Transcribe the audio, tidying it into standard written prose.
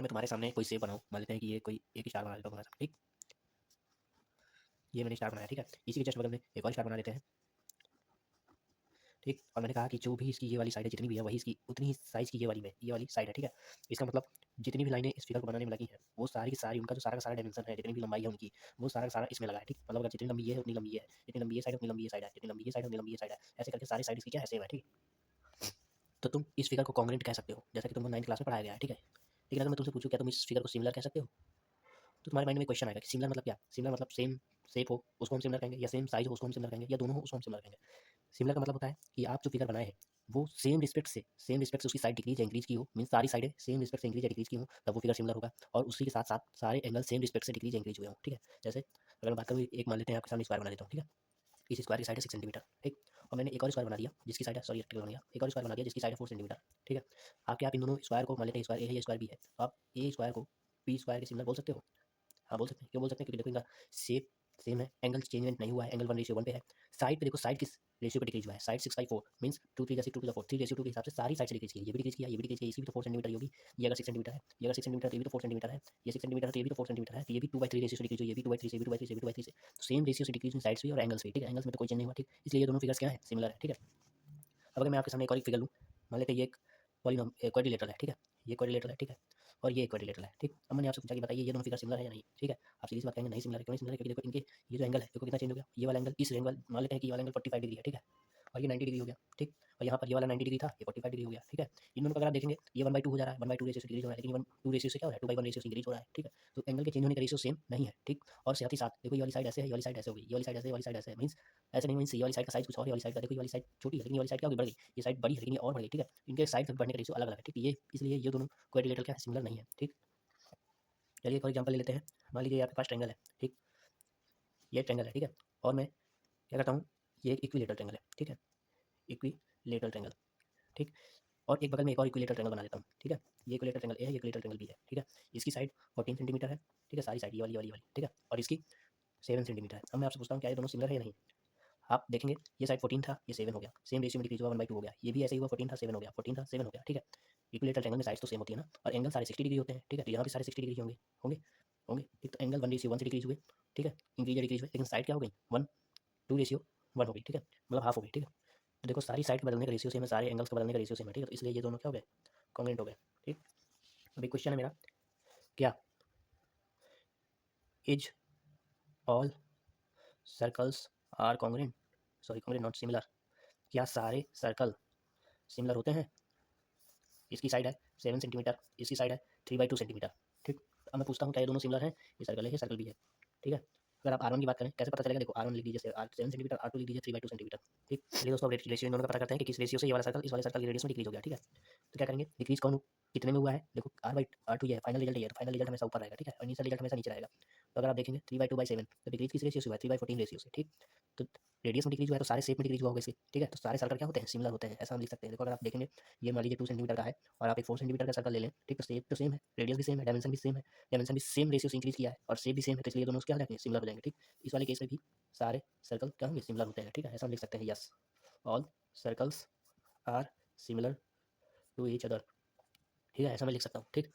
मैं तुम्हारे सामने कोई शेप बनाऊँ, मान लेते हैं कि ये कोई एक स्टार बना लेता हूँ तुम्हारे सामने, ठीक। ये मैंने स्टार बनाया, ठीक है। इसी के जस्ट बगल में एक और स्टार बना लेते हैं, ठीक। और मैंने कहा कि जो भी इसकी ये वाली साइड है जितनी भी है वही इसकी उतनी ही साइज़ की ये वाली साइड है, ठीक है। इसका मतलब जितनी भी लाइनें इस फिगर को बनाने में लगी हैं वो सारी की सारी उनका जो सारा का सारा डायमेंशन है, जितनी भी लंबाई है उनकी, वो सारा का सारा इसमें लगा है, ठीक। मतलब अगर जितनी लंबी ये है उतनी लंबी ये है, जितनी लंबी ये साइड है उतनी लंबी ये साइड है, जितनी लंबी ये साइड है उतनी लंबी ये साइड है, ऐसे करके सारी साइड इसकी क्या है, सेम है, ठीक। तो तुम इस फिगर को कॉन्ग्रुएंट कह सकते हो, जैसा कि तुमको 9th क्लास में पढ़ाया गया है, ठीक है। लेकिन अगर मैं तुमसे पूछूँ क्या तुम इस फिगर को सिमिलर कह सकते हो, तो तुम्हारे माइंड में क्वेश्चन आएगा कि सिमिलर मतलब क्या? सिमिलर मतलब सेम शेप हो उसको हम सिमिलर कहेंगे, या सेम साइज़ हो उसको हम सिमिलर कहेंगे, या दोनों हो उसको हम सिमिलर कहेंगे। सिमिलर का मतलब होता है कि आप जो फिगर बनाए हैं वो सेम रिस्पेक्ट से उसकी साइड डिक्रीज या इंक्रीज की हो, मीन सारी साइडें सेम रिस्पेक्ट से इंक्रीज या डिक्रीज की हो, तब वो फिगर सिमिलर होगा। और उसी के साथ साथ सारे एंगल सेम रिस्पेक्ट से डिक्रीज या इंक्रीज हुए हों, ठीक है। जैसे अगर मैं बात करूँ, एक मान लेते हैं आपके सामने स्क्वायर बना देता हूँ, ठीक है। इस स्क्वायर की साइड है 6 सेंटीमीटर, ठीक। और मैंने एक और स्क्वायर बना दिया जिसकी साइड है, सॉरी रेक्टेंगल बन गया, एक और स्क्वायर बना दिया जिसकी साइड है 4 सेंटीमीटर, ठीक है। आप इन दोनों स्क्वायर को मान लेते हैं, स्क्वायर ए है या स्क्वायर बी है, तो आप ए स्क्वायर को बी स्क्वायर के सिमिलर बोल सकते हो। हाँ, बोल सकते हैं। क्यों बोल सकते हैं? क्योंकि देखो इनका शेप सेम है, एंगल चेंजमेंट नहीं हुआ है, एंगल 1:1 पे है। साइड पे देखो, साइड किस रेशियो पे डिक्रीज हुआ है, साइड 6/4 मीन्स 2 3 2 4 3:2 के हिसाब से सारी साइड से डिक्रीज की है। ये भी डिक्रीज किया, ये भी डिक्रीज किया, इसकी भी तो 4 सेंटीमीटर ही होगी। ये अगर 6 सेंटीमीटर है, ये अगर 6 सेंटीमीटर है तो ये भी तो 4 सेंटीमीटर है, ये 6 सेंटीमीटर है तो ये भी तो 4 सेंटीमीटर है, तो ये भी 2/3 रेशियो से डिक्रीज हुई, ये भी 2/3 से, ये भी 2/3 से, ये भी 2/3 से। तो सेम रेशियो से डिक्रीज हुई साइड्स भी और एंगल्स भी, ठीक है। एंगल्स में तो कोई चेंज नहीं हुआ, ठीक। इसलिए ये दोनों फिगर्स क्या है, सिमिलर है, ठीक है। अब अगर मैं आपके सामने एक और फिगर लूँ, मान लेते हैं ये एक क्वाड्रिलेटरल है, ठीक है। ये क्वाड्रिलेटरल है, ठीक है। और ये क्वाड्रिलेटरल है, ठीक। अब मैंने आपसे पूछा कि बताइए ये दोनों फिगर सिमिलर है या नहीं, ठीक है। आप सीधी सी बात कहेंगे नहीं सिमिलर है। क्यों नहीं सिमिलर है? क्योंकि देखो इनके ये जो एंगल है देखो कितना चेंज हो गया। ये वाला एंगल, इस एंगल मान लेते हैं कि ये वाला एंगल 45 डिग्री है, ठीक है। और ये 90 डिग्री हो गया, ठीक। और यहाँ पर ये वाला 90 डिग्री था, ये 45 डिग्री हो गया, ठीक है। इन दोनों का अगर आप देखेंगे ये 1/2 हो जा रहा है, 1/2 रेशियो से डिक्रीज हो रहा है, लेकिन 1/2 रेशियो से क्या हो रहा है, 2/1 रेशियो से इंक्रीज हो रहा है, ठीक है। तो एंगल के चेंज होने का रेशियो सेम नहीं है, ठीक। और साथ ही साथ देखो ये वाली साइड ऐसे है, ये वाली साइड ऐसे हो गई, ये वाली साइड ऐसे है, ये वाली साइड ऐसे है, मीन्स ऐसे नहीं, मीन्स ये वाली साइड का साइज कुछ और है, ये वाली साइड का देखो, ये वाली साइड छोटी है लेकिन ये वाली साइड क्या हो गई, बढ़ गई। ये साइड बड़ी है लेकिन ये और बढ़ गई, ठीक है। इनके साइड बढ़ने का रेशियो अलग अलग है, ठीक। ये इसलिए ये दोनों क्वाड्रिलेटरल क्या है, सिमिलर नहीं है, ठीक। चलिए फॉर एग्जांपल ले लेते हैं, मान लीजिए आपके पास ट्रायंगल है, ठीक। ये ट्रायंगल है, ठीक है। और मैं क्या करता हूँ, ये एक इक्विलेटरल ट्रायंगल है, ठीक है। इक्विलेटरल ट्रायंगल, ठीक। और एक बगल में एक और इक्विलेटरल ट्रायंगल बना देता हूँ, ठीक है। ये इक्विलेटरल ट्रायंगल ए है, ये इक्विलेटरल ट्रायंगल बी है, ठीक है। इसकी साइड 14 सेंटीमीटर है, ठीक है। सारी साइड ये वाली, ठीक है। और इसकी 7 सेंटीमीटर है। अब मैं आपसे पूछता हूँ क्या ये दोनों सिमिलर है या नहीं। आप देखेंगे ये साइड 14 था, ये 7 हो गया, सेम रेशियो में डिक्रीज हुआ, 1/2 हो गया। ये भी ऐसे ही हुआ, 14 था 7 हो गया, 14 था 7 हो गया, ठीक है। इक्विलेटरल ट्रायंगल में साइड्स तो सेम होती है ना, और एंगल सारे 60 डिग्री होते हैं, ठीक है। तो यहाँ भी सारे 60 डिग्री होंगे, होंगे, होंगे, ठीक। तो एंगल 1:1 से डिक्रीज हुए, ठीक है, इंक्रीज या डिक्रीज हुए, लेकिन साइड क्या हो गई, 1:2 हो गई, ठीक है। मतलब हाफ हो गई, ठीक है। तो देखो सारी साइड बदलने का रेशियो सेम है, सारे एंगल्स का बदलने का रेशियो सेम है, ठीक है। तो इसलिए ये दोनों क्या हो गए, कॉन्ग्रुएंट हो गए, ठीक। अभी क्वेश्चन है मेरा, क्या is all circles are congruent, sorry congruent not similar, क्या सारे सर्कल सिमिलर होते हैं। इसकी साइड है 7 सेंटीमीटर, इसकी साइड है 3/2 सेंटीमीटर, ठीक। अब मैं पूछता हूँ क्या ये दोनों सिमिलर हैं, ये सर्कल है, ये सर्कल भी है, ठीक है। अगर आप R1 की बात करें, कैसे पता चलेगा, देखो R1 लिख दीजिए, 7 सेंटीमीटर, R2 लिख दीजिए 3/2 सेंटीमीटर, ठीक। चलिए दोस्तों, अब रेशियो इन दोनों का पता करते हैं कि किस रेशियो से ये वाला सर्कल इस वाले सर्कल की रेडियस में डिक्रीज हो गया, ठीक है। तो क्या करेंगे, डिक्रीज कौन कितने में हुआ है, देखो R/R2 ये है, फाइनल रिजल्ट ये है, तो फाइनल रिजल्ट हमेशा ऊपर रहेगा, ठीक है। और इनिशियल रिजल्ट हमेशा नीचे रहेगा। तो अगर आप देखेंगे 3/2/7 तो डिक्रीज किस रेशियो से हुआ है, 3/14 रेशियो से, ठीक। तो रेडियस में डिक्रीज हुआ है तो सारे शेप में डिक्रीज हुआ होगा इसके, ठीक है। तो सारे सर्कल क्या होते हैं, सिमिलर होते हैं, ऐसा हम लिख सकते हैं। देखो अगर आप देखेंगे, ये मान लीजिए 2 सेंटीमीटर का है और आप एक 4 सेंटीमीटर का सर्कल ले लें, ठीक। तो शेप तो सेम है, रेडियस भी सेम है, डायमेंशन भी सेम है, डायमेंशन भी सेम रेशियो से इंक्रीज किया है, और शेप भी सेम है, तो इसलिए दोनों क्या हो जाएंगे, सिमिलर हो जाएंगे, ठीक। इस वाले केस में भी सारे सर्कल क्या होंगे, सिमिलर होते हैं, ठीक है। ऐसा हम लिख सकते हैं, yes all circles are similar to each other, ठीक है। ऐसा मैं लिख सकता हूँ, ठीक।